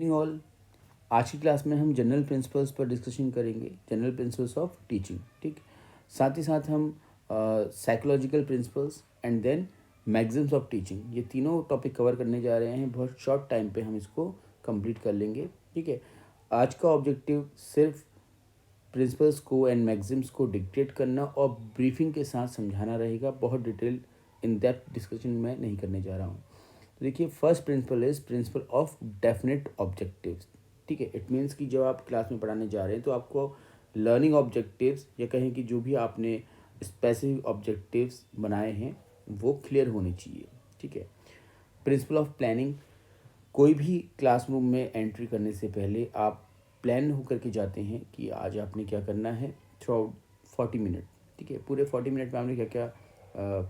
All, आज की class में हम जनरल प्रिंसिपल्स पर डिस्कशन करेंगे, जनरल प्रिंसिपल्स ऑफ टीचिंग। ठीक, साथ ही साथ हम psychological principles and then maxims of teaching, ये तीनों टॉपिक कवर करने जा रहे हैं। बहुत शॉर्ट टाइम पे हम इसको कंप्लीट कर लेंगे। ठीक है, आज का ऑब्जेक्टिव सिर्फ प्रिंसिपल्स को एंड मैगजिम्स को डिक्टेट करना और ब्रीफिंग के साथ समझाना रहेगा। बहुत डिटेल इन डेप्थ डिस्कशन मैं नहीं करने जा रहा हूँ। तो देखिए, first principle is principle of definite objectives. ठीक है, इट मीन्स कि जब आप क्लास में पढ़ाने जा रहे हैं तो आपको लर्निंग ऑब्जेक्टिव्स या कहें कि जो भी आपने स्पेसिफिक ऑब्जेक्टिव्स बनाए हैं वो क्लियर होने चाहिए। ठीक है, प्रिंसिपल ऑफ प्लानिंग, कोई भी क्लासरूम में एंट्री करने से पहले आप प्लान होकर के जाते हैं कि आज आपने क्या करना है थ्रू आउट 40 मिनट। ठीक है, पूरे 40 मिनट में आपने क्या क्या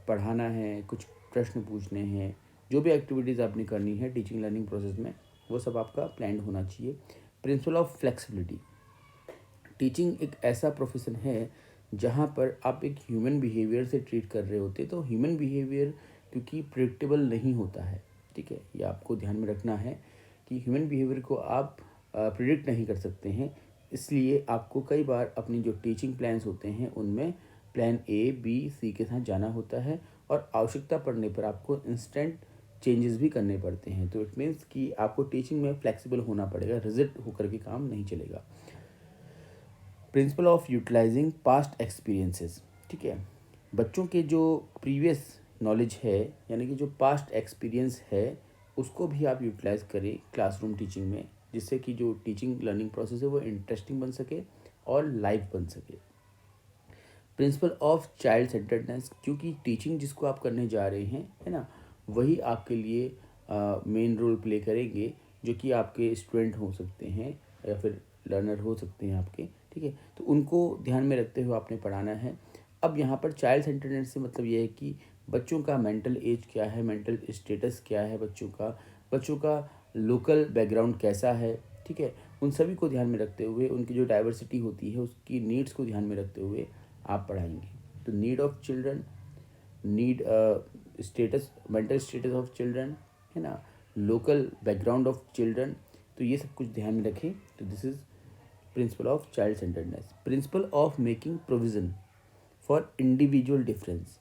पढ़ाना है, कुछ प्रश्न पूछने हैं, जो भी एक्टिविटीज़ आपने करनी है टीचिंग लर्निंग प्रोसेस में, वो सब आपका प्लान होना चाहिए। प्रिंसिपल ऑफ फ्लेक्सिबिलिटी, टीचिंग एक ऐसा प्रोफेशन है जहाँ पर आप एक ह्यूमन बिहेवियर से ट्रीट कर रहे होते हैं। तो ह्यूमन बिहेवियर क्योंकि प्रिडिक्टेबल नहीं होता है। ठीक है, ये आपको ध्यान में रखना है कि ह्यूमन बिहेवियर को आप प्रिडिक्ट नहीं कर सकते हैं। इसलिए आपको कई बार अपनी जो टीचिंग प्लान्स होते हैं उनमें प्लान ए बी सी के साथ जाना होता है और आवश्यकता पड़ने पर आपको इंस्टेंट चेंजेस भी करने पड़ते हैं। तो इट मीन्स कि आपको टीचिंग में फ्लेक्सिबल होना पड़ेगा, रिजिड होकर के काम नहीं चलेगा। Principle of utilising past experiences, ठीक है, बच्चों के जो प्रीवियस नॉलेज है यानी कि जो पास्ट एक्सपीरियंस है उसको भी आप यूटिलाइज करें क्लासरूम टीचिंग में, जिससे कि जो टीचिंग लर्निंग प्रोसेस है वो इंटरेस्टिंग बन सके और लाइव बन सके। प्रिंसिपल ऑफ चाइल्ड सेंटर्डनेस, क्योंकि टीचिंग जिसको आप करने जा रहे हैं है ना, वही आपके लिए मेन रोल प्ले करेंगे, जो कि आपके स्टूडेंट हो सकते हैं या फिर लर्नर हो सकते हैं आपके। ठीक है, तो उनको ध्यान में रखते हुए आपने पढ़ाना है। अब यहाँ पर चाइल्ड सेंटर्डनेस से मतलब ये है कि बच्चों का मेंटल एज क्या है, मेंटल स्टेटस क्या है बच्चों का लोकल बैकग्राउंड कैसा है। ठीक है, उन सभी को ध्यान में रखते हुए, उनकी जो डाइवर्सिटी होती है उसकी नीड्स को ध्यान में रखते हुए आप पढ़ाएंगे। तो need of children, need status, mental status of children, है ना, लोकल बैकग्राउंड ऑफ चिल्ड्रन, तो ये सब कुछ ध्यान में रखें। तो this is principle of child centredness. Principle of making provision for individual difference,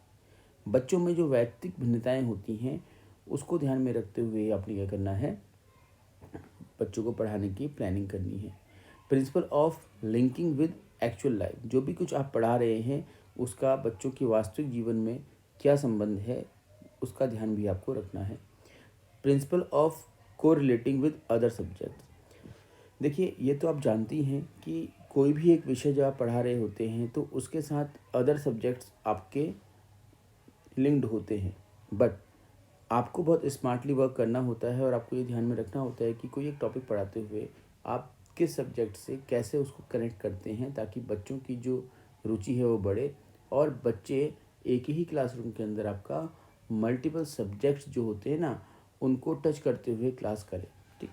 बच्चों में जो वैयक्तिक भिन्नताएं होती हैं उसको ध्यान में रखते हुए आपने क्या करना है, बच्चों को पढ़ाने की प्लानिंग करनी है। Principle of linking with actual life, जो भी कुछ आप पढ़ा रहे हैं उसका बच्चों के वास्तविक जीवन में क्या संबंध है उसका ध्यान भी आपको रखना है। प्रिंसिपल ऑफ को रिलेटिंग विद अदर सब्जेक्ट्स, देखिए ये तो आप जानती हैं कि कोई भी एक विषय जब आप पढ़ा रहे होते हैं तो उसके साथ अदर सब्जेक्ट्स आपके लिंक्ड होते हैं, बट आपको बहुत स्मार्टली वर्क करना होता है और आपको ये ध्यान में रखना होता है कि कोई एक टॉपिक पढ़ाते हुए आप किस सब्जेक्ट से कैसे उसको कनेक्ट करते हैं, ताकि बच्चों की जो रुचि है वो बढ़े और बच्चे एक ही क्लासरूम के अंदर आपका मल्टीपल सब्जेक्ट्स जो होते हैं ना उनको टच करते हुए क्लास करें। ठीक,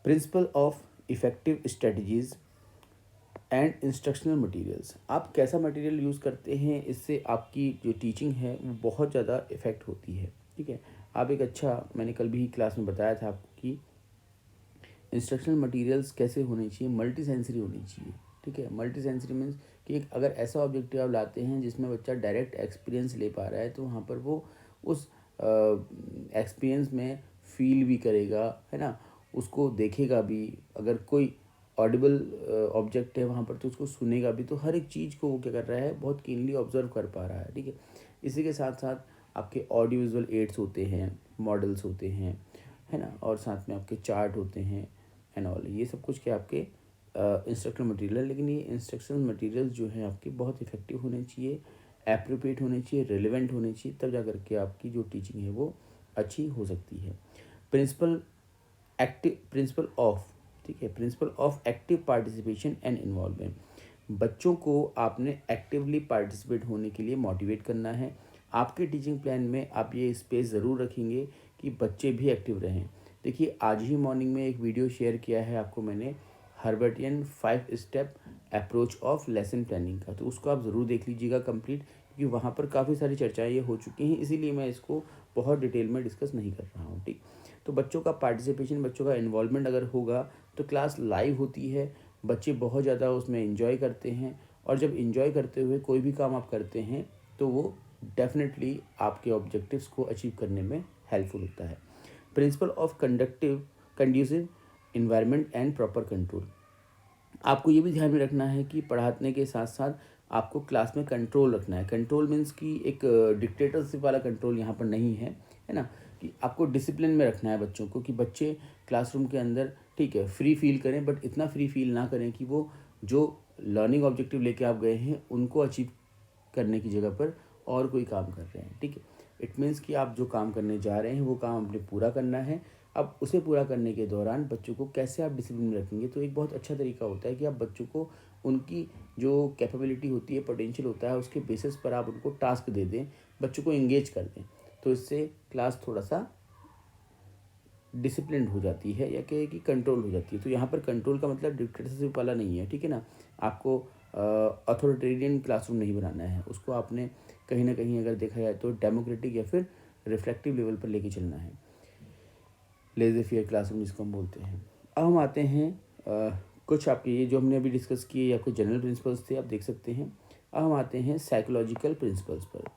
principle of effective strategies and instructional materials, आप कैसा मटेरियल यूज़ करते हैं इससे आपकी जो टीचिंग है वो बहुत ज़्यादा इफ़ेक्ट होती है। ठीक है, आप एक अच्छा, मैंने कल भी क्लास में बताया था आपको कि इंस्ट्रक्शनल मटेरियल्स कैसे होने चाहिए, मल्टी सेंसरी होनी चाहिए। ठीक है, मल्टी सेंसरी मीन्स कि एक अगर ऐसा ऑब्जेक्टिव आप लाते हैं जिसमें बच्चा डायरेक्ट एक्सपीरियंस ले पा रहा है तो वहाँ पर वो उस एक्सपीरियंस में फील भी करेगा, है ना, उसको देखेगा भी। अगर कोई ऑडिबल ऑब्जेक्ट है वहाँ पर तो उसको सुनेगा भी, तो हर एक चीज़ को वो क्या कर रहा है, बहुत कीनली ऑब्जर्व कर पा रहा है। ठीक है, इसी के साथ साथ आपके ऑडियो विजुअल एड्स होते हैं, मॉडल्स होते हैं, है ना, और साथ में आपके चार्ट होते हैं एंड ऑल, ये सब कुछ क्या आपके इंस्ट्रक्शनल मटेरियल। लेकिन ये इंस्ट्रक्शनल मटेरियल्स जो हैं आपके बहुत इफेक्टिव होने चाहिए, एप्रोप्रिएट होने चाहिए, रेलिवेंट होने चाहिए, तब जा करके आपकी जो टीचिंग है वो अच्छी हो सकती है। प्रिंसिपल ऑफ, ठीक है, principle of active participation and involvement, बच्चों को आपने एक्टिवली पार्टिसिपेट होने के लिए मोटिवेट करना है। आपके टीचिंग प्लान में आप ये स्पेस ज़रूर रखेंगे कि बच्चे भी एक्टिव रहें। देखिए, आज ही मॉर्निंग में एक वीडियो शेयर किया है आपको मैंने, हर्बर्टियन 5 step approach of lesson planning का, तो उसको आप ज़रूर देख लीजिएगा कंप्लीट, क्योंकि वहाँ पर काफ़ी सारी चर्चाएँ ये हो चुकी हैं, इसीलिए मैं इसको बहुत डिटेल में डिस्कस नहीं कर रहा हूँ। ठीक, तो बच्चों का पार्टिसिपेशन, बच्चों का इन्वॉल्वमेंट अगर होगा तो क्लास लाइव होती है, बच्चे बहुत ज़्यादा उसमें इन्जॉय करते हैं, और जब इन्जॉय करते हुए कोई भी काम आप करते हैं तो वो डेफिनेटली आपके ऑब्जेक्टिव्स को अचीव करने में हेल्पफुल होता है। Principle of conducive environment and proper control. आपको ये भी ध्यान में रखना है कि पढ़ाने के साथ साथ आपको क्लास में कंट्रोल रखना है। कंट्रोल मीन्स कि एक डिक्टेटरशिप वाला कंट्रोल यहाँ पर नहीं है ना, कि आपको डिसिप्लिन में रखना है बच्चों को, कि बच्चे क्लासरूम के अंदर ठीक है फ्री फील करें, बट इतना फ्री फील ना करें कि वो जो लर्निंग ऑब्जेक्टिव लेके आप गए हैं उनको अचीव करने की जगह पर और कोई काम कर रहे हैं। ठीक है, इट मीन्स कि आप जो काम करने जा रहे हैं वो काम आपने पूरा करना है। अब उसे पूरा करने के दौरान बच्चों को कैसे आप डिसिप्लिन में रखेंगे, तो एक बहुत अच्छा तरीका होता है कि आप बच्चों को उनकी जो कैपेबिलिटी होती है, पोटेंशियल होता है, उसके बेसिस पर आप उनको टास्क दे दें, बच्चों को इंगेज कर दें, तो इससे क्लास थोड़ा सा डिसिप्लिन हो जाती है, या कहे कि कंट्रोल हो जाती है। तो यहाँ पर कंट्रोल का मतलब डिक्टेटरशिप वाला नहीं है, ठीक है ना। आपको अथॉरिटेरियन क्लासरूम नहीं बनाना है, उसको आपने कहीं ना कहीं अगर देखा जाए तो डेमोक्रेटिक या फिर रिफ्लेक्टिव लेवल पर लेके चलना है, लेज़र फेयर क्लासरूम जिसको हम बोलते हैं। अब हम आते हैं कुछ आपके ये जो हमने अभी डिस्कस किए या कुछ जनरल प्रिंसिपल्स थे, आप देख सकते हैं। अब हम आते हैं साइकोलॉजिकल प्रिंसिपल्स पर।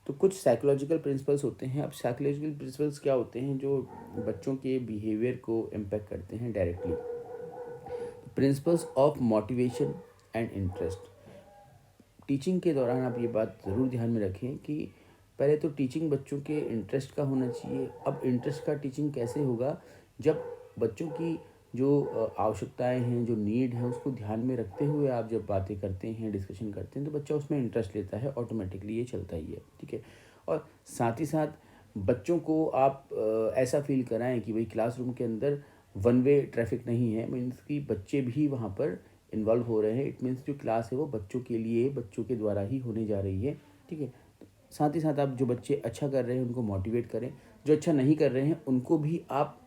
तो कुछ साइकोलॉजिकल प्रिंसिपल्स होते हैं। अब साइकोलॉजिकल प्रिंसिपल्स क्या होते हैं, जो बच्चों के बिहेवियर को इम्पैक्ट करते हैं directly. Principles of motivation and interest. Teaching के दौरान आप ये बात ज़रूर ध्यान में रखें कि पहले तो टीचिंग बच्चों के इंटरेस्ट का होना चाहिए। अब इंटरेस्ट का टीचिंग कैसे होगा, जब बच्चों की जो आवश्यकताएं हैं, जो नीड है, उसको ध्यान में रखते हुए आप जब बातें करते हैं, डिस्कशन करते हैं, तो बच्चा उसमें इंटरेस्ट लेता है, ऑटोमेटिकली ये चलता ही है, ठीक है। और साथ ही साथ बच्चों को आप ऐसा फील कराएं कि भाई क्लासरूम के अंदर वन वे ट्रैफिक नहीं है, मीन्स कि बच्चे भी वहाँ पर इन्वॉल्व हो रहे हैं। इट मीन्स जो क्लास है वो बच्चों के लिए, बच्चों के द्वारा ही होने जा रही है, ठीक है। साथ ही साथ आप जो बच्चे अच्छा कर रहे हैं उनको मोटिवेट करें, जो अच्छा नहीं कर रहे हैं उनको भी आप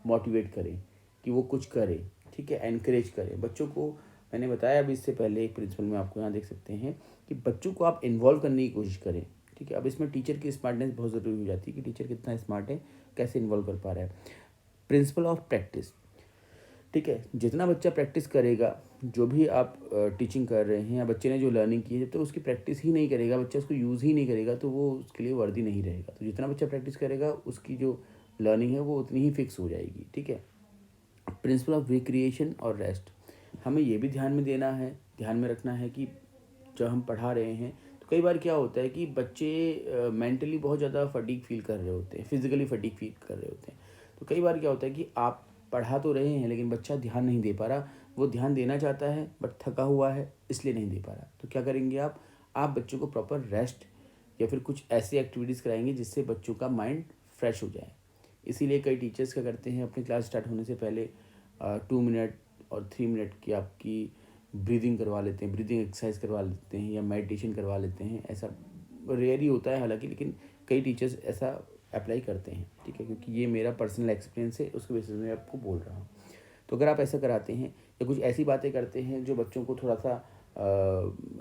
मोटिवेट करें कि वो कुछ करें, ठीक है, एनकरेज करें बच्चों को। मैंने बताया अभी इससे पहले एक प्रिंसिपल में, आपको यहाँ देख सकते हैं कि बच्चों को आप इन्वॉल्व करने की कोशिश करें, ठीक है। अब इसमें टीचर की स्मार्टनेस बहुत ज़रूरी हो जाती है कि टीचर कितना स्मार्ट है, कैसे इन्वॉल्व कर पा रहा है। प्रिंसिपल ऑफ प्रैक्टिस, ठीक है। जितना बच्चा प्रैक्टिस करेगा, जो भी आप टीचिंग कर रहे हैं या बच्चे ने जो लर्निंग की है, जब तक उसकी प्रैक्टिस ही नहीं करेगा, बच्चा उसको यूज़ ही नहीं करेगा, तो वो उसके लिए वर्दी नहीं रहेगा। तो जितना बच्चा प्रैक्टिस करेगा उसकी जो लर्निंग है वो उतनी ही फिक्स हो जाएगी, ठीक है। प्रिंसिपल ऑफ रिक्रिएशन और रेस्ट, हमें ये भी ध्यान में देना है, ध्यान में रखना है कि जब हम पढ़ा रहे हैं तो कई बार क्या होता है कि बच्चे मेंटली बहुत ज़्यादा फटीग फील कर रहे होते हैं, फिजिकली फटीग फील कर रहे होते हैं। तो कई बार क्या होता है कि आप पढ़ा तो रहे हैं लेकिन बच्चा ध्यान नहीं दे पा रहा, वो ध्यान देना चाहता है बट थका हुआ है इसलिए नहीं दे पा रहा। तो क्या करेंगे आप बच्चों को प्रॉपर रेस्ट या फिर कुछ ऐसी एक्टिविटीज़ कराएंगे जिससे बच्चों का माइंड फ्रेश हो जाए। इसीलिए कई टीचर्स क्या करते हैं, अपनी क्लास स्टार्ट होने से पहले 2 मिनट और 3 मिनट की आपकी ब्रीदिंग करवा लेते हैं, ब्रीदिंग एक्सरसाइज करवा लेते हैं या मेडिटेशन करवा लेते हैं। ऐसा रेयर ही होता है हालांकि, लेकिन कई टीचर्स ऐसा अप्लाई करते हैं, ठीक है, क्योंकि ये मेरा पर्सनल एक्सपीरियंस है, उसके बेसिस में आपको बोल रहा हूँ। तो अगर आप ऐसा कराते हैं या कुछ ऐसी बातें करते हैं जो बच्चों को थोड़ा सा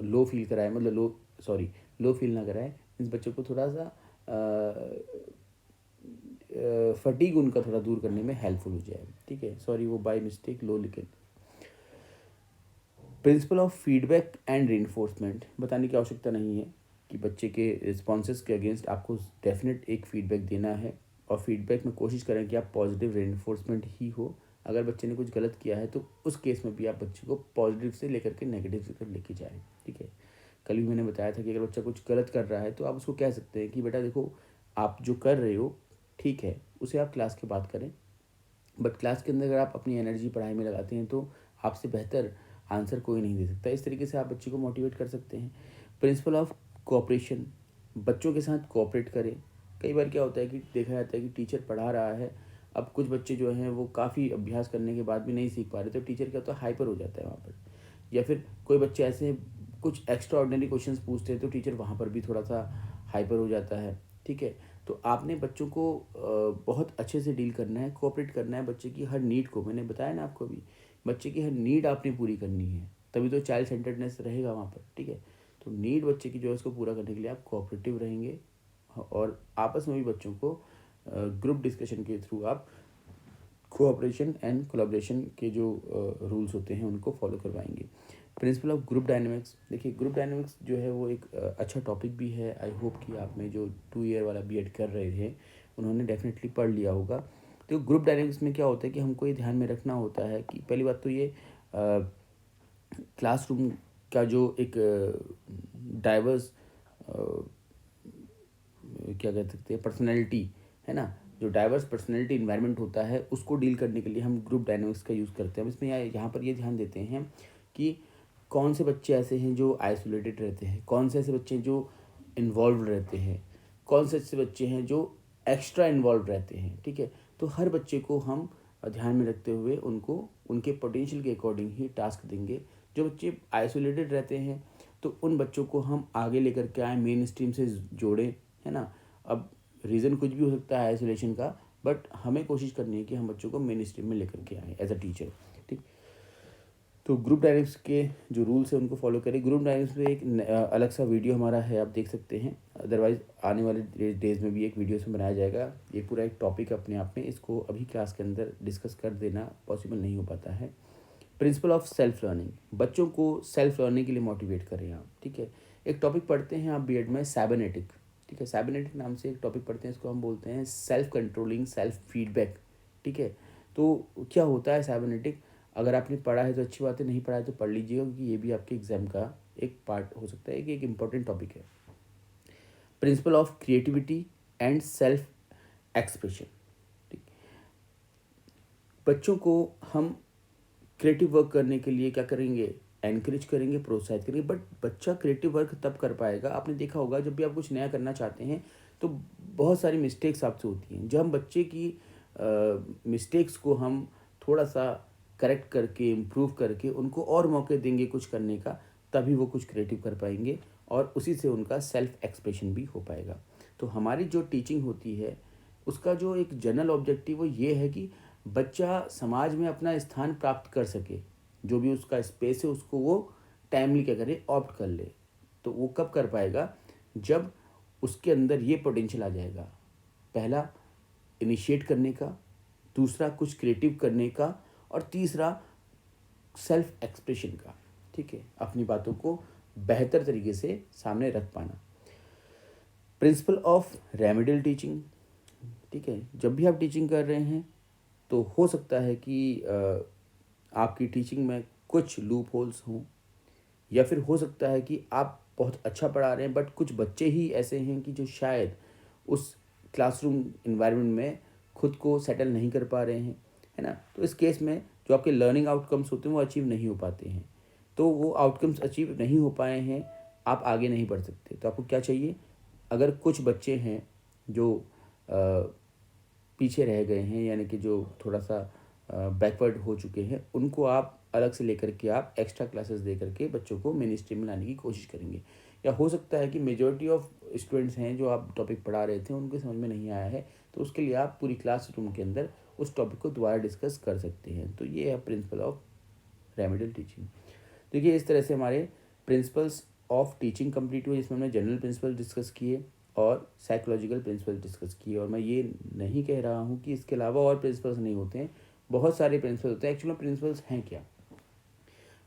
लो फील कराए, मतलब लो फील ना कराए, मीन्स बच्चों को थोड़ा सा फटीग उनका थोड़ा दूर करने में हेल्पफुल हो जाए, ठीक है। सॉरी, वो बाय मिस्टेक लो लिखे। Principle of feedback and reinforcement, बताने की आवश्यकता नहीं है कि बच्चे के रिस्पॉन्सेज के अगेंस्ट आपको डेफिनेट एक फीडबैक देना है, और फीडबैक में कोशिश करें कि आप पॉजिटिव रीइंफोर्समेंट ही हो। अगर बच्चे ने कुछ गलत किया है तो उस केस में भी आप बच्चे को पॉजिटिव से लेकर के नेगेटिव से कर लेके जाएँ, ठीक है। कल भी मैंने बताया था कि अगर बच्चा कुछ गलत कर रहा है तो आप उसको कह सकते हैं कि बेटा देखो, आप जो कर रहे हो ठीक है, उसे आप क्लास के बाद करें, बट क्लास के अंदर अगर आप अपनी एनर्जी पढ़ाई में लगाते हैं तो आपसे बेहतर आंसर कोई नहीं दे सकता। इस तरीके से आप बच्चे को मोटिवेट कर सकते हैं। प्रिंसिपल ऑफ कोऑपरेशन, बच्चों के साथ कोऑपरेट करें। कई बार क्या होता है कि देखा जाता है कि टीचर पढ़ा रहा है, अब कुछ बच्चे जो हैं वो काफ़ी अभ्यास करने के बाद भी नहीं सीख पा रहे, तो टीचर क्या होता है, हाइपर हो जाता है वहाँ पर। या फिर कोई बच्चे ऐसे कुछ एक्स्ट्रा ऑर्डिनरी क्वेश्चंस पूछते हैं तो टीचर वहाँ पर भी थोड़ा सा हाइपर हो जाता है, ठीक है। तो आपने बच्चों को बहुत अच्छे से डील करना है, कोऑपरेट करना है, बच्चे की हर नीड को, मैंने बताया ना आपको अभी, बच्चे की हर नीड आपने पूरी करनी है, तभी तो चाइल्ड सेंटर्डनेस रहेगा वहाँ पर, ठीक है। तो नीड बच्चे की जो है उसको पूरा करने के लिए आप कोऑपरेटिव रहेंगे, और आपस में भी बच्चों को ग्रुप डिस्कशन के थ्रू आप कोऑपरेशन एंड कोलैबोरेशन के जो रूल्स होते हैं उनको फॉलो करवाएंगे। प्रिंसिपल ऑफ ग्रुप डायनेमिक्स, देखिए ग्रुप डायनेमिक्स जो है वो एक अच्छा टॉपिक भी है। आई होप कि आप में जो 2 ईयर वाला बीएड कर रहे थे उन्होंने डेफिनेटली पढ़ लिया होगा। तो ग्रुप डायनेमिक्स में क्या होता है कि हमको ये ध्यान में रखना होता है कि पहली बात तो ये क्लासरूम का जो एक डाइवर्स क्या कह सकते हैं पर्सनैलिटी है ना, जो डाइवर्स पर्सनैलिटी इन्वायरमेंट होता है उसको डील करने के लिए हम ग्रुप डायनेमिक्स का यूज़ करते हैं। हम इसमें यहाँ पर ये ध्यान देते हैं कि कौन से बच्चे ऐसे हैं जो आइसोलेटेड रहते हैं, कौन से ऐसे बच्चे हैं जो इन्वॉल्व रहते हैं, कौन से ऐसे बच्चे हैं जो एक्स्ट्रा इन्वॉल्व रहते हैं। ठीक है, तो हर बच्चे को हम ध्यान में रखते हुए उनको उनके पोटेंशियल के अकॉर्डिंग ही टास्क देंगे। जो बच्चे आइसोलेटेड रहते हैं तो उन बच्चों को हम आगे लेकर के आए, मेन स्ट्रीम से जोड़ें, है ना। अब रीज़न कुछ भी हो सकता है आइसोलेशन का, बट हमें कोशिश करनी है कि हम बच्चों को मेन स्ट्रीम में लेकर के आएँ एज अ टीचर। ठीक, तो ग्रुप डायनेमिक्स के जो रूल्स हैं उनको फॉलो करें। ग्रुप डायनेमिक्स में एक अलग सा वीडियो हमारा है, आप देख सकते हैं। अदरवाइज आने वाले डेज में भी एक वीडियो इसमें बनाया जाएगा। ये पूरा एक टॉपिक अपने आप में, इसको अभी क्लास के अंदर डिस्कस कर देना पॉसिबल नहीं हो पाता है। प्रिंसिपल ऑफ सेल्फ लर्निंग, बच्चों को सेल्फ लर्निंग के लिए मोटिवेट करें आप। ठीक है, एक टॉपिक पढ़ते हैं आप बीएड में साइबरनेटिक। ठीक है, साइबरनेटिक नाम से एक टॉपिक पढ़ते हैं, इसको हम बोलते हैं सेल्फ कंट्रोलिंग सेल्फ फीडबैक। ठीक है, तो क्या होता है साइबरनेटिक, अगर आपने पढ़ा है तो अच्छी बात है, नहीं पढ़ा है तो पढ़ लीजिएगा, क्योंकि ये भी आपके एग्जाम का एक पार्ट हो सकता है कि एक इम्पॉर्टेंट टॉपिक है। Principle of creativity and self expression, ठीक, बच्चों को हम क्रिएटिव वर्क करने के लिए क्या करेंगे, एनकरेज करेंगे, प्रोत्साहित करेंगे। बट बच्चा क्रिएटिव वर्क तब कर पाएगा, आपने देखा होगा जब भी आप कुछ नया करना चाहते हैं तो बहुत सारी मिस्टेक्स आपसे होती हैं। जब हम बच्चे की मिस्टेक्स को हम थोड़ा सा करेक्ट करके इम्प्रूव करके उनको और मौके देंगे कुछ करने का, तभी वो कुछ क्रिएटिव कर पाएंगे और उसी से उनका सेल्फ एक्सप्रेशन भी हो पाएगा। तो हमारी जो टीचिंग होती है उसका जो एक जनरल ऑब्जेक्टिव वो ये है कि बच्चा समाज में अपना स्थान प्राप्त कर सके, जो भी उसका स्पेस है उसको वो टाइमली क्या करे, ऑप्ट कर ले। तो वो कब कर पाएगा, जब उसके अंदर ये पोटेंशियल आ जाएगा, पहला इनिशिएट करने का, दूसरा कुछ क्रिएटिव करने का, और तीसरा सेल्फ एक्सप्रेशन का। ठीक है, अपनी बातों को बेहतर तरीके से सामने रख पाना। प्रिंसिपल ऑफ रेमेडियल टीचिंग, ठीक है, जब भी आप टीचिंग कर रहे हैं तो हो सकता है कि आपकी टीचिंग में कुछ लूप होल्स हों, या फिर हो सकता है कि आप बहुत अच्छा पढ़ा रहे हैं बट कुछ बच्चे ही ऐसे हैं कि जो शायद उस क्लासरूम इन्वायरमेंट में खुद को सेटल नहीं कर पा रहे हैं, है ना। तो इस केस में जो आपके लर्निंग आउटकम्स होते हैं वो अचीव नहीं हो पाते हैं। तो वो आउटकम्स अचीव नहीं हो पाए हैं, आप आगे नहीं बढ़ सकते। तो आपको क्या चाहिए, अगर कुछ बच्चे हैं जो पीछे रह गए हैं, यानी कि जो थोड़ा सा बैकवर्ड हो चुके हैं, उनको आप अलग से लेकर के आप एक्स्ट्रा क्लासेस दे करके बच्चों को मेन स्ट्रीम में लाने की कोशिश करेंगे। या हो सकता है कि मेजॉरिटी ऑफ स्टूडेंट्स हैं जो आप टॉपिक पढ़ा रहे थे उनके समझ में नहीं आया है, तो उसके लिए आप पूरी क्लासरूम के अंदर उस टॉपिक को दोबारा डिस्कस कर सकते हैं। तो ये है प्रिंसिपल ऑफ रेमेडियल टीचिंग। देखिए इस तरह से हमारे प्रिंसिपल्स ऑफ टीचिंग कंप्लीट हुए, जिसमें हमने जनरल प्रिंसिपल डिस्कस किए और साइकोलॉजिकल प्रिंसिपल डिस्कस किए। और मैं ये नहीं कह रहा हूँ कि इसके अलावा और प्रिंसिपल्स नहीं होते हैं, बहुत सारे प्रिंसिपल होते हैं। एक्चुअली प्रिंसिपल्स हैं क्या,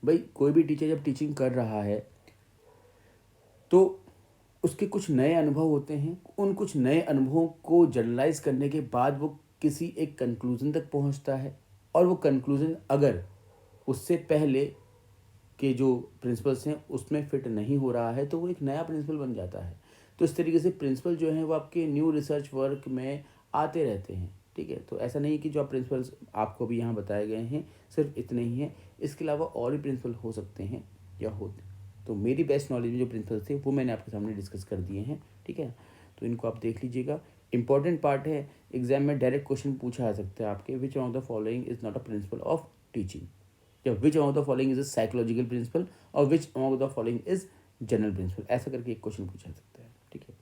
भाई कोई भी टीचर जब टीचिंग कर रहा है तो उसके कुछ नए अनुभव होते हैं, उन कुछ नए अनुभवों को जनरलाइज करने के बाद वो किसी एक कंक्लूज़न तक पहुंचता है, और वो कंक्लूज़न अगर उससे पहले के जो प्रिंसिपल्स हैं उसमें फिट नहीं हो रहा है तो वो एक नया प्रिंसिपल बन जाता है। तो इस तरीके से प्रिंसिपल जो हैं वो आपके न्यू रिसर्च वर्क में आते रहते हैं। ठीक है, तो ऐसा नहीं है कि जो आप प्रिंसिपल्स आपको भी यहाँ बताए गए हैं सिर्फ इतने ही हैं, इसके अलावा और भी प्रिंसिपल हो सकते हैं या होते। तो मेरी बेस्ट नॉलेज में जो प्रिंसिपल थे वो मैंने आपके सामने डिस्कस कर दिए हैं। ठीक है, तो इनको आप देख लीजिएगा, इंपॉर्टेंट पार्ट है। एग्जाम में डायरेक्ट क्वेश्चन पूछा जा सकता है आपके, which among the following is not a principle of teaching, या which among the following is a psychological principle, और which among the following is general principle, ऐसा करके एक क्वेश्चन पूछा जा सकता है। ठीक है,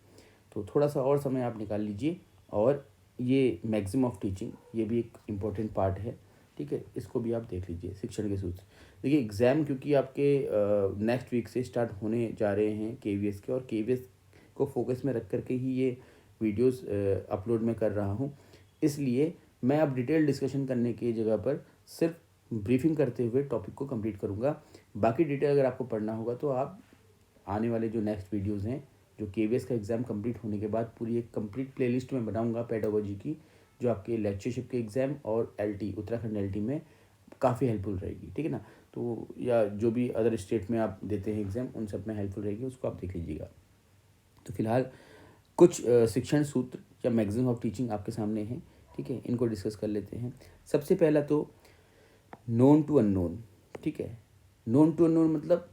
तो थोड़ा सा और समय आप निकाल लीजिए। और ये मैक्सिम ऑफ टीचिंग, ये भी एक इम्पॉर्टेंट पार्ट है। ठीक है, इसको भी आप देख लीजिए, शिक्षण के सूत्र। देखिए एग्ज़ाम क्योंकि आपके नेक्स्ट वीक से स्टार्ट होने जा रहे हैं केवीएस के, और केवीएस को फोकस में रख करके ही ये वीडियोस अपलोड मैं कर रहा हूँ, इसलिए मैं अब डिटेल डिस्कशन करने की जगह पर सिर्फ ब्रीफिंग करते हुए टॉपिक को कंप्लीट करूँगा। बाकी डिटेल अगर आपको पढ़ना होगा तो आप आने वाले जो नेक्स्ट वीडियोज़ हैं, जो KVS का एग्ज़ाम कंप्लीट होने के बाद पूरी एक कंप्लीट प्लेलिस्ट में बनाऊंगा पेडागोजी की, जो आपके लेक्चरशिप के एग्ज़ाम और LT उत्तराखंड LT में काफ़ी हेल्पफुल रहेगी, ठीक है ना। तो या जो भी अदर स्टेट में आप देते हैं एग्ज़ाम, उन सब में हेल्पफुल रहेगी, उसको आप देख लीजिएगा। तो फिलहाल कुछ शिक्षण सूत्र या मैगजीन ऑफ टीचिंग आपके सामने हैं, ठीक है, इनको डिस्कस कर लेते हैं। सबसे पहला तो नोन टू अननोन, ठीक है। नोन टू अननोन मतलब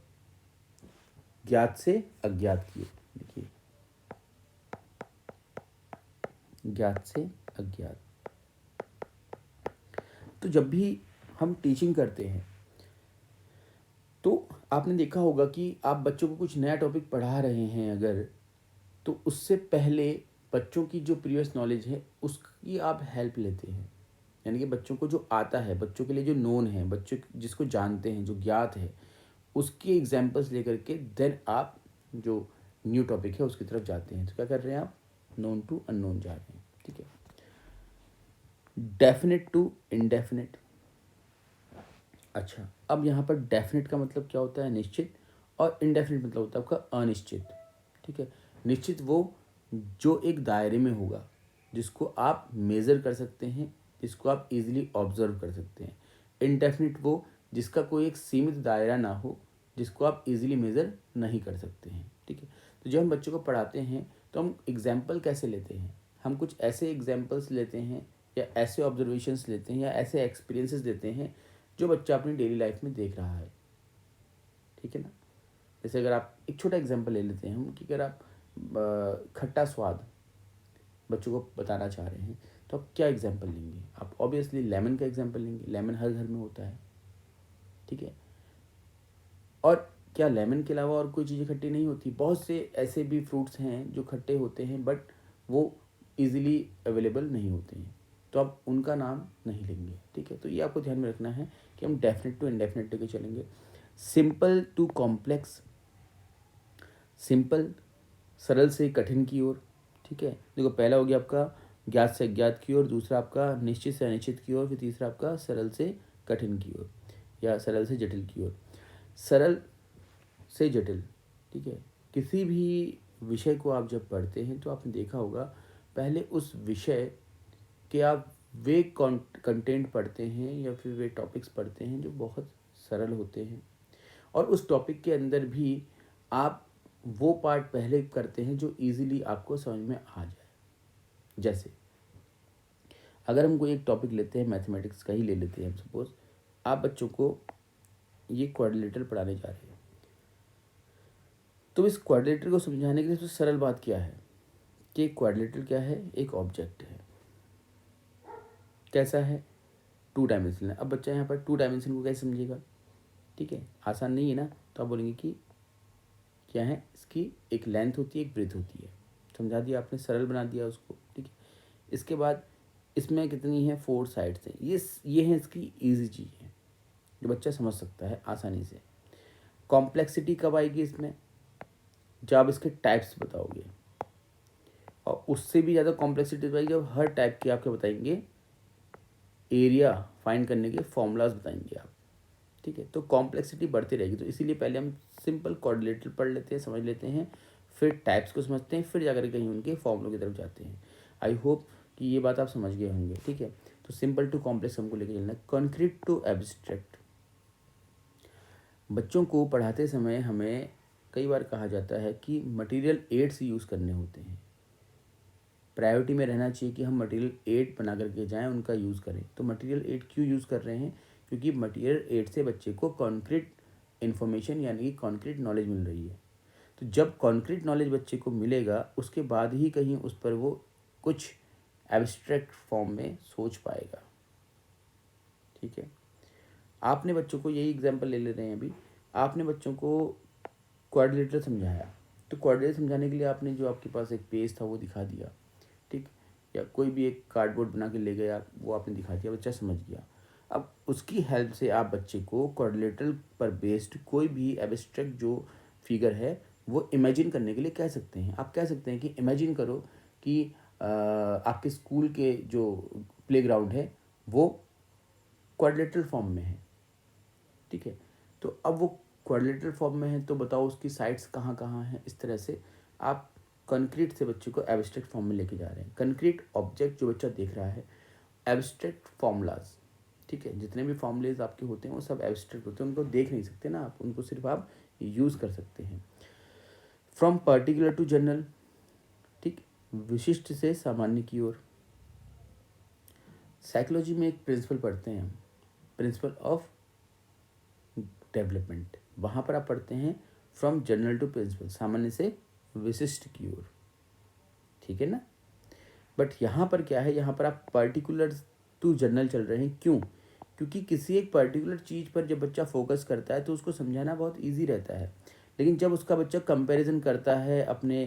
ज्ञात से अज्ञात की। देखिए, ज्ञात से अज्ञात। तो जब भी हम टीचिंग करते हैं तो आपने देखा होगा कि आप बच्चों को कुछ नया टॉपिक पढ़ा रहे हैं अगर, तो उससे पहले बच्चों की जो प्रीवियस नॉलेज है उसकी आप हेल्प लेते हैं। यानी कि बच्चों को जो आता है, बच्चों के लिए जो नोन है, बच्चों जिसको जानते हैं, जो ज्ञात है, उसकी एग्जाम्पल्स लेकर के देन आप जो न्यू टॉपिक है उसकी तरफ जाते हैं। तो क्या कर रहे हैं आप, नोन टू अननोन जा रहे हैं, ठीक है। Definite to indefinite. अच्छा, अब यहाँ पर डेफिनेट का मतलब क्या होता है, निश्चित, और इनडेफिनेट मतलब होता है आपका अनिश्चित, ठीक है। निश्चित वो जो एक दायरे में होगा, जिसको आप मेज़र कर सकते हैं, जिसको आप इजीली ऑब्जर्व कर सकते हैं। इनडेफिनेट वो जिसका कोई एक सीमित दायरा ना हो, जिसको आप इजीली मेज़र नहीं कर सकते हैं, ठीक है। तो जब हम बच्चों को पढ़ाते हैं तो हम एग्जाम्पल कैसे लेते हैं, हम कुछ ऐसे एग्जाम्पल्स लेते हैं या ऐसे ऑब्जर्वेशंस लेते हैं या ऐसे एक्सपीरियंसेस देते हैं जो बच्चा अपनी डेली लाइफ में देख रहा है, ठीक है ना। जैसे अगर आप एक छोटा एग्जांपल ले लेते हैं हम कि अगर आप खट्टा स्वाद बच्चों को बताना चाह रहे हैं तो आप क्या एग्जांपल लेंगे, आप ऑब्वियसली लेमन का एग्जांपल लेंगे। लेमन हर घर में होता है, ठीक है। और क्या लेमन के अलावा और कोई चीज़ें खट्टी नहीं होती, बहुत से ऐसे भी फ्रूट्स हैं जो खट्टे होते हैं बट वो इजीली अवेलेबल नहीं होते हैं, तो आप उनका नाम नहीं लेंगे, ठीक है। तो ये आपको ध्यान में रखना है कि हम डेफिनेट टू इनडेफिनेट लेके चलेंगे। सिंपल टू कॉम्प्लेक्स, सिंपल सरल से कठिन की ओर, ठीक है। देखो, पहला हो गया आपका ज्ञात से अज्ञात की ओर, दूसरा आपका निश्चित से अनिश्चित की ओर, फिर तीसरा आपका सरल से कठिन की ओर या सरल से जटिल की ओर। सरल से जटिल, ठीक है। किसी भी विषय को आप जब पढ़ते हैं तो आपने देखा होगा पहले उस विषय के आप वे कंटेंट पढ़ते हैं या फिर वे टॉपिक्स पढ़ते हैं जो बहुत सरल होते हैं, और उस टॉपिक के अंदर भी आप वो पार्ट पहले करते हैं जो इजीली आपको समझ में आ जाए। जैसे अगर हम कोई एक टॉपिक लेते हैं, मैथमेटिक्स का ही ले लेते हैं हम, सपोज आप बच्चों को ये क्वाड्रिलेटरल पढ़ाने जा रहे हैं, तो इस क्वाड्रिलेटरल को समझाने के लिए सबसे सरल बात क्या है कि क्वाड्रिलेटरल क्या है, एक ऑब्जेक्ट है। कैसा है, 2 डायमेंशन है। अब बच्चा यहाँ पर 2 डायमेंशन को कैसे समझेगा, ठीक है, आसान नहीं है ना। तो आप बोलेंगे कि क्या है, इसकी एक लेंथ होती है, एक ब्रेथ होती है, समझा दिया आपने, सरल बना दिया उसको, ठीक है। इसके बाद इसमें कितनी है, 4 साइड्स हैं। ये है इसकी ईजी चीज़ है जो बच्चा समझ सकता है आसानी से। कॉम्प्लेक्सिटी कब आएगी इसमें, जब आप इसके टाइप्स बताओगे, और उससे भी ज़्यादा कॉम्प्लेक्सिटी आएगी जब हर टाइप के आपके बताएंगे एरिया फाइंड करने के फॉर्मूलाज बताएंगे आप, ठीक है। तो कॉम्प्लेक्सिटी बढ़ती रहेगी। तो इसीलिए पहले हम सिंपल कोऑर्डिनेटर पढ़ लेते हैं, समझ लेते हैं, फिर टाइप्स को समझते हैं, फिर जाकर कहीं उनके फॉर्मूलों की तरफ जाते हैं। आई होप कि ये बात आप समझ गए होंगे, ठीक है। तो सिंपल टू कॉम्प्लेक्स हमको लेके चलना है। कॉन्क्रीट टू एब्स्ट्रैक्ट, बच्चों को पढ़ाते समय हमें कई बार कहा जाता है कि मटेरियल एड्स यूज़ करने होते हैं। प्रायोरिटी में रहना चाहिए कि हम मटेरियल एड बना करके जाएँ, उनका यूज़ करें। तो मटेरियल एड क्यों यूज़ कर रहे हैं, क्योंकि मटेरियल एड से बच्चे को कॉन्क्रीट इन्फॉर्मेशन यानी कि कॉन्क्रीट नॉलेज मिल रही है। तो जब कॉन्क्रीट नॉलेज बच्चे को मिलेगा उसके बाद ही कहीं उस पर वो कुछ एब्स्ट्रैक्ट फॉर्म में सोच पाएगा, ठीक है। आपने बच्चों को, यही एग्जांपल ले रहे हैं अभी, आपने बच्चों को क्वाड्रिलेटरल समझाया, तो क्वाड्रिलेटरल समझाने के लिए आपने जो आपके पास एक पेज था वो दिखा दिया, ठीक, या कोई भी एक कार्डबोर्ड बना के ले गया, वो आपने दिखा दिया, बच्चा समझ गया। अब उसकी हेल्प से आप बच्चे को क्वाड्रिलेटरल पर बेस्ड कोई भी एब्स्ट्रैक्ट जो फिगर है वो इमेजिन करने के लिए कह सकते हैं। आप कह सकते हैं कि इमेजिन करो कि आपके स्कूल के जो प्लेग्राउंड है वो क्वाड्रिलेटरल फॉर्म में है, ठीक है। तो अब वो क्वाड्रिलेटरल फॉर्म में है तो बताओ उसकी साइड्स कहाँ कहाँ हैं। इस तरह से आप कंक्रीट से बच्चे को एब्स्ट्रैक्ट फॉर्म में लेके जा रहे हैं। कंक्रीट ऑब्जेक्ट जो बच्चा देख रहा है, एब्स्ट्रैक्ट फॉर्मूलाज, ठीक है, जितने भी फॉर्मूलेज आपके होते हैं वो सब एब्स्ट्रैक्ट होते हैं, उनको देख नहीं सकते ना आप, उनको सिर्फ आप यूज़ कर सकते हैं। फ्रॉम पर्टिकुलर टू जनरल, ठीक, विशिष्ट से सामान्य की ओर। साइकोलॉजी में एक प्रिंसिपल पढ़ते हैं हम, प्रिंसिपल ऑफ डेवलपमेंट। वहाँ पर आप पढ़ते हैं फ्रॉम जनरल टू प्रिंसिपल, सामान्य से विशिष्ट की ओर, ठीक है ना। बट यहाँ पर क्या है, यहाँ पर आप पर्टिकुलर टू जनरल चल रहे हैं। क्यों? क्योंकि किसी एक पर्टिकुलर चीज़ पर जब बच्चा फोकस करता है तो उसको समझाना बहुत इजी रहता है। लेकिन जब उसका बच्चा कंपैरिजन करता है अपने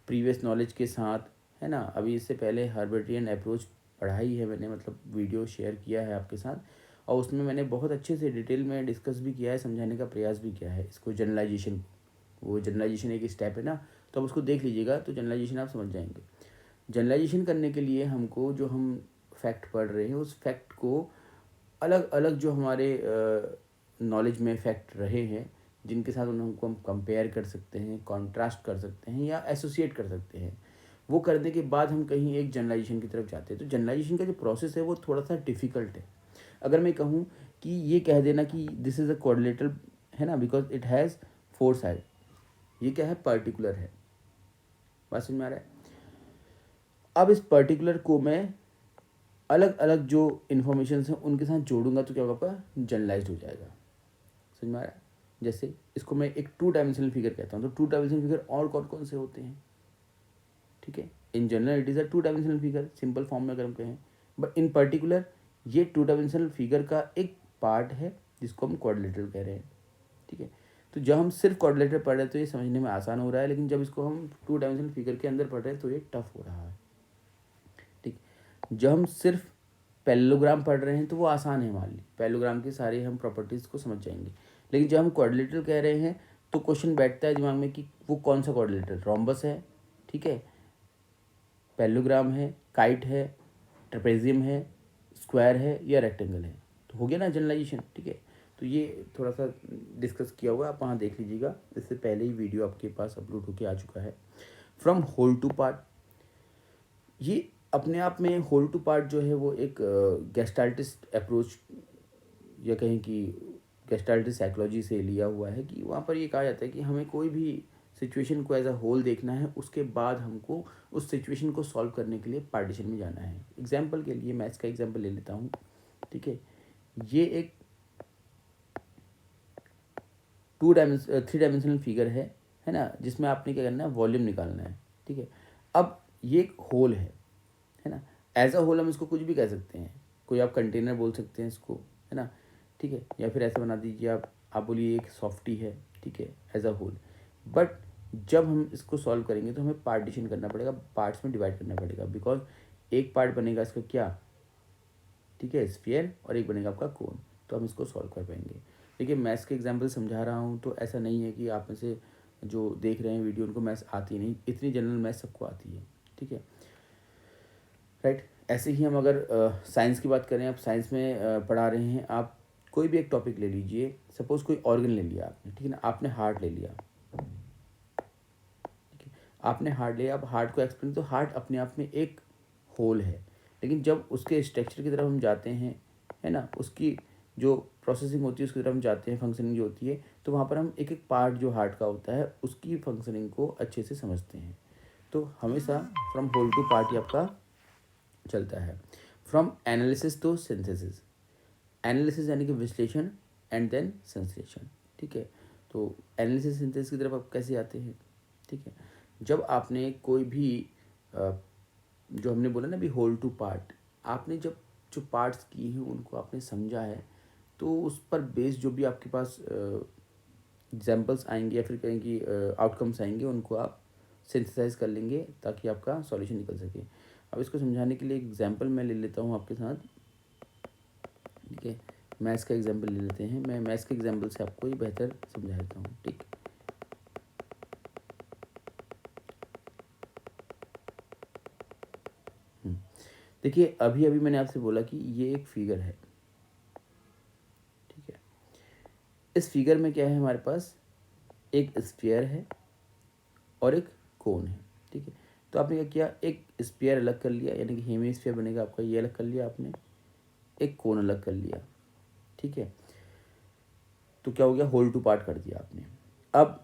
प्रीवियस नॉलेज के साथ, है ना, अभी इससे पहले हर्बर्टियन अप्रोच पढ़ाई है मैंने, मतलब वीडियो शेयर किया है आपके साथ, और उसमें मैंने बहुत अच्छे से डिटेल में डिस्कस भी किया है, समझाने का प्रयास भी किया है इसको, जनरलाइजेशन। वो जनरलाइजेशन एक स्टेप है ना, तो आप उसको देख लीजिएगा तो जनरलाइजेशन आप समझ जाएंगे। जनरलाइजेशन करने के लिए हमको जो हम फैक्ट पढ़ रहे हैं उस फैक्ट को अलग अलग जो हमारे नॉलेज में फैक्ट रहे हैं जिनके साथ उनको हम कंपेयर कर सकते हैं, कॉन्ट्रास्ट कर सकते हैं या एसोसिएट कर सकते हैं, वो करने के बाद हम कहीं एक जनरलाइजेशन की तरफ जाते हैं। तो जनरलाइजेशन का जो प्रोसेस है वो थोड़ा सा डिफ़िकल्ट है। अगर मैं कहूँ कि ये कह देना कि दिस इज़ अ कोऑर्डिनेटर, है ना, बिकॉज इट हैज़ 4 साइड, ये क्या है, पर्टिकुलर है। बात समझ में आ रहा है? अब इस पर्टिकुलर को मैं अलग अलग जो इन्फॉर्मेशन हैं उनके साथ जोड़ूंगा तो क्या होगा, आपका जनरलाइज हो जाएगा। समझ में आ रहा है? जैसे इसको मैं एक 2 डायमेंशनल फिगर कहता हूँ, तो 2 डायमेंशनल फिगर और कौन कौन से होते हैं, ठीक है। In general it is a 2 dimensional figure, simple form में अगर हम कहें, बट इन पर्टिकुलर ये 2 डायमेंशनल फिगर का एक पार्ट है जिसको हम क्वाड्रिलेटरल कह रहे हैं, ठीक है। तो जब हम सिर्फ क्वाड्रिलेटरल पढ़ रहे हैं तो ये समझने में आसान हो रहा है, लेकिन जब इसको हम 2 डायमेंशनल फिगर के अंदर पढ़ रहे हैं तो ये टफ हो रहा है, ठीक। जब हम सिर्फ पैरेललोग्राम पढ़ रहे हैं तो वो आसान है, मान ली पैरेललोग्राम की सारी हम प्रॉपर्टीज़ को समझ जाएंगे। लेकिन जब हम क्वाड्रिलेटरल कह रहे हैं तो क्वेश्चन बैठता है दिमाग में कि वो कौन सा क्वाड्रिलेटरल, रोम्बस है, ठीक है, पैरेललोग्राम है, काइट है, ट्रेपेजियम है, स्क्वायर है या रेक्टेंगल है। तो हो गया ना जनरलाइजेशन, ठीक है। तो ये थोड़ा सा डिस्कस किया हुआ है, आप वहाँ देख लीजिएगा, इससे पहले ही वीडियो आपके पास अपलोड होके आ चुका है। फ्रॉम होल टू पार्ट, ये अपने आप में होल टू पार्ट जो है वो एक गेस्टाल्टिस्ट अप्रोच या कहें कि गेस्टाल्टिस्ट साइकोलॉजी से लिया हुआ है, कि वहाँ पर ये कहा जाता है कि हमें कोई भी सिचुएशन को एज अ होल देखना है, उसके बाद हमको उस सिचुएशन को सॉल्व करने के लिए पार्टीशन में जाना है। एग्जाम्पल के लिए मैथ्स का एग्जाम्पल ले लेता हूँ, ठीक है। ये एक 3 डायमेंशनल फिगर है ना, जिसमें आपने क्या करना है, वॉल्यूम निकालना है, ठीक है। अब ये एक होल है ना, एज अ होल हम इसको कुछ भी कह सकते हैं, कोई आप कंटेनर बोल सकते हैं इसको, है ना, ठीक है, या फिर ऐसे बना दीजिए आप बोलिए एक सॉफ्टी है, ठीक है, एज अ होल। बट जब हम इसको सॉल्व करेंगे तो हमें पार्टीशन करना पड़ेगा, पार्ट्स में डिवाइड करना पड़ेगा, बिकॉज एक पार्ट बनेगा इसका क्या, ठीक है, स्फीयर, और एक बनेगा आपका कोन, तो हम इसको सॉल्व कर पाएंगे। देखिए मैथ्स के एग्जाम्पल समझा रहा हूँ तो ऐसा नहीं है कि आप में से जो देख रहे हैं वीडियो उनको मैथ्स आती नहीं, इतनी जनरल मैथ्स सबको आती है, ठीक है, राइट। ऐसे ही हम अगर साइंस की बात करें, आप साइंस में पढ़ा रहे हैं, आप कोई भी एक टॉपिक ले लीजिए, सपोज कोई ऑर्गन ले लिया आपने, ठीक है ना, आपने हार्ट ले लिया, ठीक है, आपने हार्ट लिया, आप हार्ट को एक्सप्लेन, तो हार्ट अपने आप में एक होल है, लेकिन जब उसके स्ट्रक्चर की तरफ हम जाते हैं, है ना, उसकी जो प्रोसेसिंग होती है उसकी तरफ हम जाते हैं, फंक्शनिंग जो होती है, तो वहाँ पर हम एक एक पार्ट जो हार्ट का होता है उसकी फंक्शनिंग को अच्छे से समझते हैं। तो हमेशा फ्रॉम होल टू पार्ट ही आपका चलता है। From analysis to synthesis, analysis यानी कि विश्लेषण, एंड देन संश्लेषण, ठीक है। तो एनालिसिस सिंथेसिस की तरफ आप कैसे आते हैं, ठीक है, जब आपने कोई भी जो हमने बोला ना अभी होल टू पार्ट, आपने जब जो पार्ट्स किए हैं उनको आपने समझा है, तो उस पर बेस्ड जो भी आपके पास एग्जाम्पल्स आएंगे या फिर कहें कि आउटकम्स आएंगे, उनको आप सिंथेसाइज कर लेंगे ताकि आपका सॉल्यूशन निकल सके। अब इसको समझाने के लिए एग्जाम्पल मैं ले लेता हूँ आपके साथ, ठीक है, मैथ्स का एग्जाम्पल ले लेते हैं, मैं मैथ्स के एग्जाम्पल से आपको ये बेहतर समझा देता हूँ, ठीक। देखिए अभी अभी मैंने आपसे बोला कि ये एक फिगर है, ठीक है। इस फिगर में क्या है, हमारे पास एक स्फीयर है और एक कोन है, ठीक है। तो आपने क्या किया, एक स्फीयर अलग कर लिया, यानी कि हेमिस्फीयर बनेगा आपका, ये अलग कर लिया आपने, एक कोन अलग कर लिया, ठीक है। तो क्या हो गया, होल टू पार्ट कर दिया आपने। अब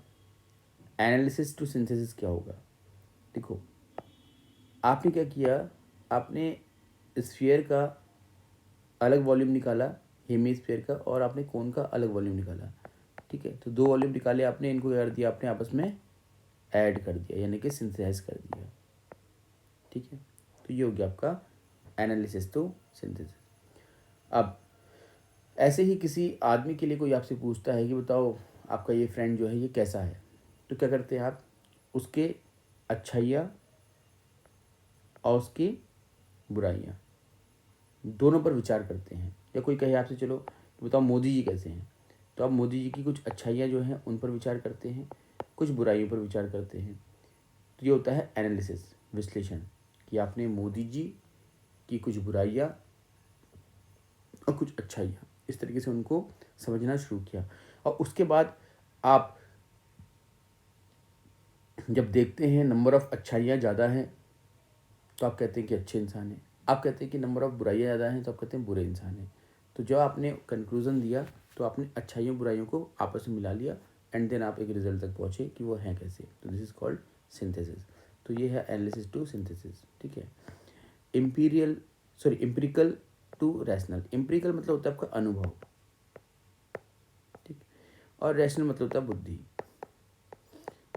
एनालिसिस टू सिंथेसिस क्या होगा, देखो आपने क्या किया, आपने स्फीयर का अलग वॉल्यूम निकाला, हेमिस्फीयर का, और आपने कोन का अलग वॉल्यूम निकाला, ठीक है। तो दो वॉल्यूम निकाले आपने, इनको क्या कर दिया आपने, आपस में ऐड कर दिया, यानी कि सिंथेसाइज कर दिया, ठीक है। तो ये हो गया आपका एनालिसिस टू सिंथेसिस। अब ऐसे ही किसी आदमी के लिए कोई आपसे पूछता है कि बताओ आपका ये फ्रेंड जो है ये कैसा है, तो क्या करते हैं आप, उसके अच्छाइयाँ और उसकी बुराइयाँ दोनों पर विचार करते हैं। या कोई कहे आपसे चलो कि बताओ मोदी जी कैसे हैं, तो आप मोदी जी की कुछ अच्छाइयाँ जो हैं उन पर विचार करते हैं, कुछ बुराइयों पर विचार करते हैं। तो ये होता है एनालिसिस, विश्लेषण, कि आपने मोदी जी की कुछ बुराइयाँ और कुछ अच्छाइयाँ इस तरीके से उनको समझना शुरू किया। और उसके बाद आप जब देखते हैं नंबर ऑफ़ अच्छाइयाँ ज़्यादा हैं तो आप कहते हैं कि अच्छे इंसान हैं, आप कहते हैं कि नंबर ऑफ़ बुराइयाँ ज़्यादा हैं तो आप कहते हैं बुरे इंसान हैं। तो जब आपने कंक्लूज़न दिया तो आपने अच्छाइयों बुराइयों को आपस में मिला लिया एंड देन आप एक रिजल्ट तक पहुँचे कि वो हैं कैसे। तो दिस इज़ कॉल्ड सिंथेसिस। तो ये है एनालिसिस टू सिंथेसिस, ठीक है। Empirical to rational. एम्पिरिकल मतलब होता है आपका अनुभव, ठीक, और रैशनल मतलब होता है बुद्धि।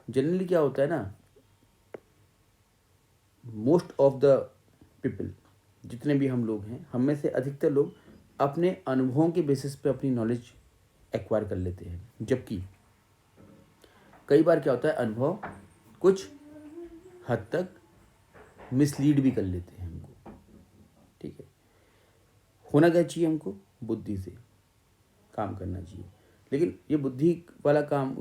जनरली क्या होता है ना, मोस्ट ऑफ द पीपल, जितने भी हम लोग हैं, हम में से अधिकतर लोग अपने अनुभवों के बेसिस पे अपनी नॉलेज एक्वायर कर लेते हैं, जबकि कई बार क्या होता है, अनुभव कुछ हद तक मिसलीड भी कर लेते हैं हमको, ठीक है। होना क्या चाहिए, हमको बुद्धि से काम करना चाहिए। लेकिन ये बुद्धि वाला काम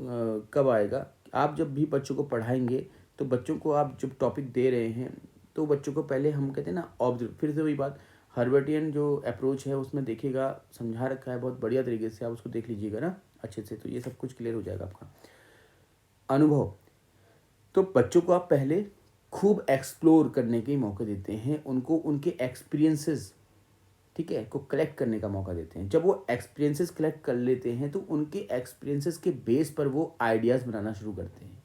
कब आएगा, आप जब भी बच्चों को पढ़ाएंगे तो बच्चों को आप जब टॉपिक दे रहे हैं तो बच्चों को पहले हम कहते हैं ना ऑब्जर्व, फिर से वही बात, हर्बर्टियन जो अप्रोच है उसमें देखिएगा, समझा रखा है बहुत बढ़िया तरीके से, आप उसको देख लीजिएगा ना अच्छे से, तो ये सब कुछ क्लियर हो जाएगा आपका। अनुभव, तो बच्चों को आप पहले खूब एक्सप्लोर करने के मौके देते हैं, उनको उनके एक्सपीरियंसेस, ठीक है, को कलेक्ट करने का मौका देते हैं। जब वो एक्सपीरियंसेस कलेक्ट कर लेते हैं तो उनके एक्सपीरियंसेस के बेस पर वो आइडियाज़ बनाना शुरू करते हैं,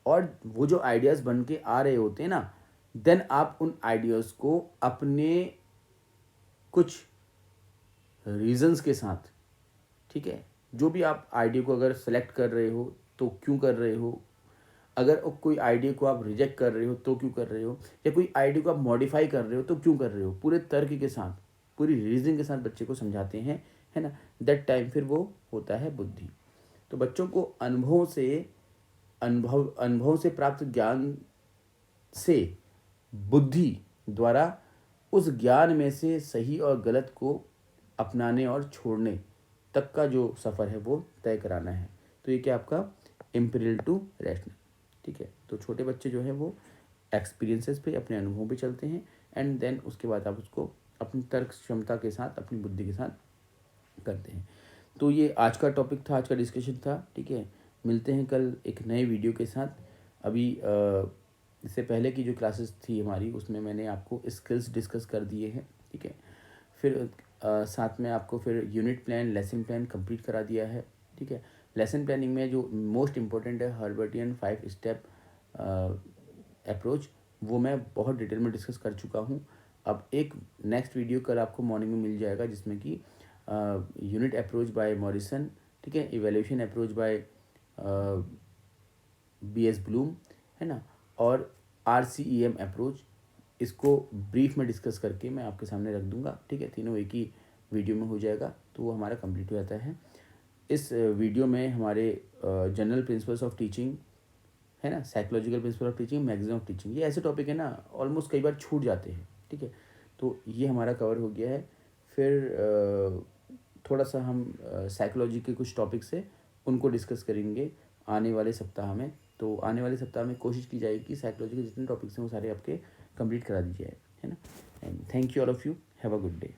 और वो जो आइडियाज़ बन के आ रहे होते हैं ना, देन आप उन आइडियाज़ को अपने कुछ रीजंस के साथ, ठीक है, जो भी आप आइडिया को अगर सेलेक्ट कर रहे हो तो क्यों कर रहे हो, अगर कोई आइडिया को आप रिजेक्ट कर रहे हो तो क्यों कर रहे हो, या कोई आइडिया को आप मॉडिफाई कर रहे हो तो क्यों कर रहे हो, पूरे तर्क के साथ, पूरी रीजन के साथ बच्चे को समझाते हैं, है ना। दैट टाइम फिर वो होता है बुद्धि। तो बच्चों को अनुभव से प्राप्त ज्ञान से बुद्धि द्वारा उस ज्ञान में से सही और गलत को अपनाने और छोड़ने तक का जो सफ़र है वो तय कराना है। तो ये क्या आपका इम्पीरियल टू रैशनल, ठीक है। तो छोटे बच्चे जो है वो एक्सपीरियंसेस पे, अपने अनुभव पे चलते हैं, एंड देन उसके बाद आप उसको अपनी तर्क क्षमता के साथ, अपनी बुद्धि के साथ करते हैं। तो ये आज का टॉपिक था, आज का डिस्कशन था, ठीक है। मिलते हैं कल एक नए वीडियो के साथ। अभी इससे पहले की जो क्लासेस थी हमारी उसमें मैंने आपको स्किल्स डिस्कस कर दिए हैं, ठीक है। फिर साथ में आपको फिर unit plan, lesson plan complete करा दिया है, ठीक है। लेसन प्लानिंग में जो मोस्ट इम्पोर्टेंट है हर्बर्टियन 5 स्टेप अप्रोच, वो मैं बहुत डिटेल में डिस्कस कर चुका हूँ। अब एक नेक्स्ट वीडियो कल आपको मॉर्निंग में मिल जाएगा जिसमें कि यूनिट अप्रोच बाय मॉरिसन, ठीक है, evaluation approach by BS Bloom, है ना, और RCEM अप्रोच, इसको ब्रीफ में डिस्कस करके मैं आपके सामने रख दूंगा, ठीक है। तीनों एक ही वीडियो में हो जाएगा तो वो हमारा कंप्लीट हो जाता है। इस वीडियो में हमारे जनरल प्रिंसिपल्स ऑफ टीचिंग, है ना, psychological principle of teaching, magazine of teaching, ये ऐसे टॉपिक है ना ऑलमोस्ट कई बार छूट जाते हैं, ठीक है। तो ये हमारा कवर हो गया है। फिर थोड़ा सा हम साइकोलॉजी के कुछ टॉपिक्स है उनको डिस्कस करेंगे आने वाले सप्ताह में। तो आने वाले सप्ताह में कोशिश की जाएगी कि साइकोलॉजी के जितने टॉपिक्स हैं वो सारे आपके कंप्लीट करा दी जाए। है ना. And thank you all of you, have a good day.